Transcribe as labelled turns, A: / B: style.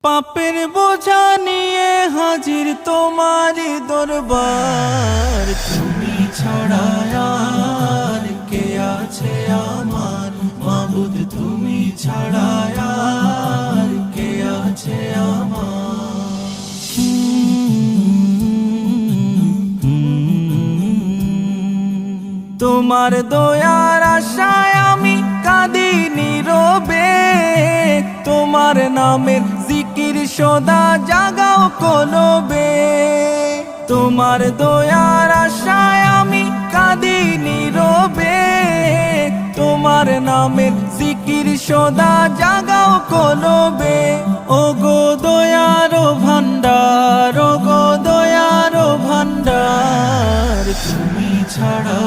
A: পাপের বোঝা নিয়ে হাজির তোমারই দরবার, তুমি ছাড়া আর কে আছে আমার মাবুদ, তুমি ছাড়া আর কে আছে আমার। তোমার দয়ার আশায় আমি কাঁদি নীরবে, তোমার নামের জিকির সদা জাগাও কলবে। তোমার দয়ার আশায় আমি কাঁদি নীরবে, তোমার নামের জিকির সদা জাগাও কলবে। ও গো দয়ার ভান্ডার, ও গো দয়ার ভান্ডার, তুমি ছাড়া